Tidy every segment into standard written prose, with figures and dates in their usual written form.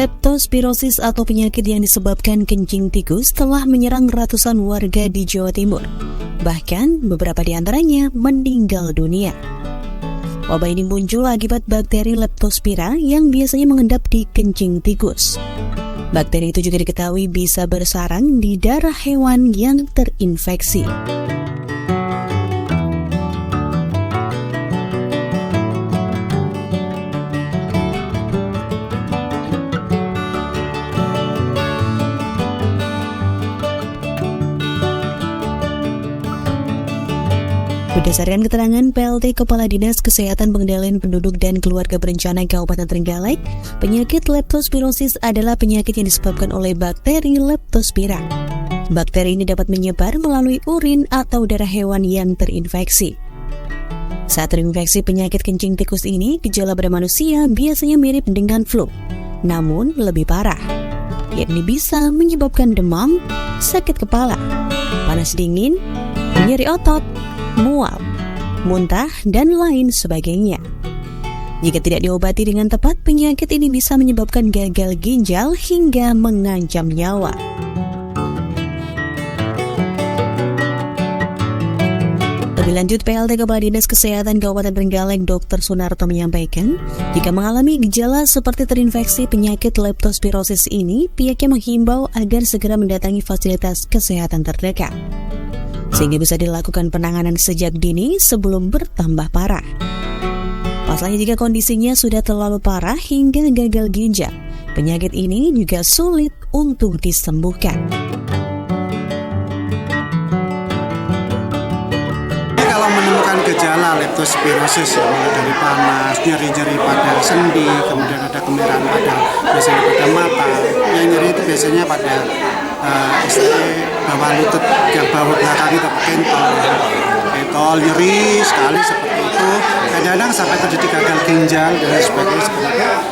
Leptospirosis atau penyakit yang disebabkan kencing tikus telah menyerang ratusan warga di Jawa Timur. Bahkan beberapa di antaranya meninggal dunia. Wabah ini muncul akibat bakteri Leptospira yang biasanya mengendap di kencing tikus. Bakteri itu juga diketahui bisa bersarang di darah hewan yang terinfeksi. Berdasarkan keterangan PLT Kepala Dinas Kesehatan Pengendalian Penduduk dan Keluarga Berencana Kabupaten Trenggalek, penyakit leptospirosis adalah penyakit yang disebabkan oleh bakteri Leptospira. Bakteri ini dapat menyebar melalui urin atau darah hewan yang terinfeksi. Saat terinfeksi penyakit kencing tikus ini, gejala pada manusia biasanya mirip dengan flu, namun lebih parah, yakni bisa menyebabkan demam, sakit kepala, panas dingin, nyeri otot, mual, muntah, dan lain sebagainya. Jika tidak diobati dengan tepat, penyakit ini bisa menyebabkan gagal ginjal hingga mengancam nyawa. Lebih lanjut, PLT Kepala Dinas Kesehatan Kabupaten Trenggalek Dr. Sunarto menyampaikan, jika mengalami gejala seperti terinfeksi penyakit leptospirosis ini, pihaknya menghimbau agar segera mendatangi fasilitas kesehatan terdekat, sehingga bisa dilakukan penanganan sejak dini sebelum bertambah parah. Pasalnya jika kondisinya sudah terlalu parah hingga gagal ginjal, penyakit ini juga sulit untuk disembuhkan. Kalau menemukan gejala leptospirosis, mulai dari panas, nyeri-nyeri pada sendi, kemudian ada kemerahan biasanya pada mata, yang nyeri itu biasanya pada bawah lutut, yang bawah belakang itu pentol, nyeri sekali seperti itu. Kadang-kadang sampai terjadi gagal ginjal dan sebagainya.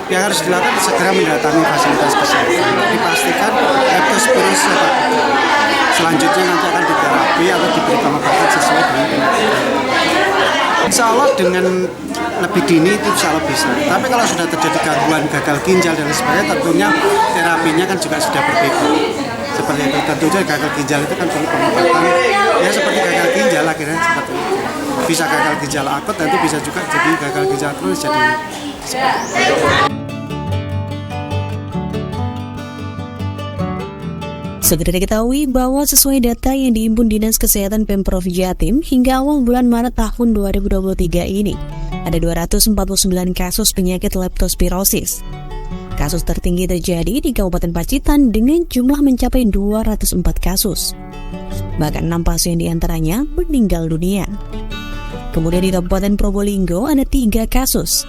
Yang harus dilakukan segera mendatangi fasilitas kesehatan. Dipastikan leptospirosis selanjutnya nanti akan diterapi atau diberi pengobatan sesuai dengan penyakit. Insya Allah dengan lebih dini itu insya Allah bisa. Tapi kalau sudah terjadi gangguan gagal ginjal dan sebagainya, tentunya terapinya kan juga sudah berbeda. Seperti itu, tentunya gagal ginjal itu kan perlu pengobatan. Ya seperti gagal ginjal akhirnya seperti itu. Bisa gagal ginjal akut, nanti bisa juga jadi gagal ginjal terus jadi seperti itu. Segera diketahui bahwa sesuai data yang dihimpun Dinas Kesehatan Pemprov Jatim hingga awal bulan Maret tahun 2023 ini, ada 249 kasus penyakit leptospirosis. Kasus tertinggi terjadi di Kabupaten Pacitan dengan jumlah mencapai 204 kasus. Bahkan 6 pasien diantaranya meninggal dunia. Kemudian di Kabupaten Probolinggo ada 3 kasus,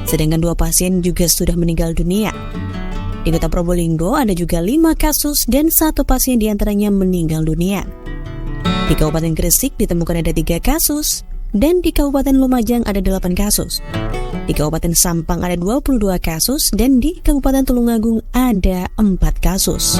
sedangkan 2 pasien juga sudah meninggal dunia. Di Kota Probolinggo ada juga 5 kasus dan 1 pasien diantaranya meninggal dunia. Di Kabupaten Gresik ditemukan ada 3 kasus, dan di Kabupaten Lumajang ada 8 kasus. Di Kabupaten Sampang ada 22 kasus, dan di Kabupaten Tulungagung ada 4 kasus.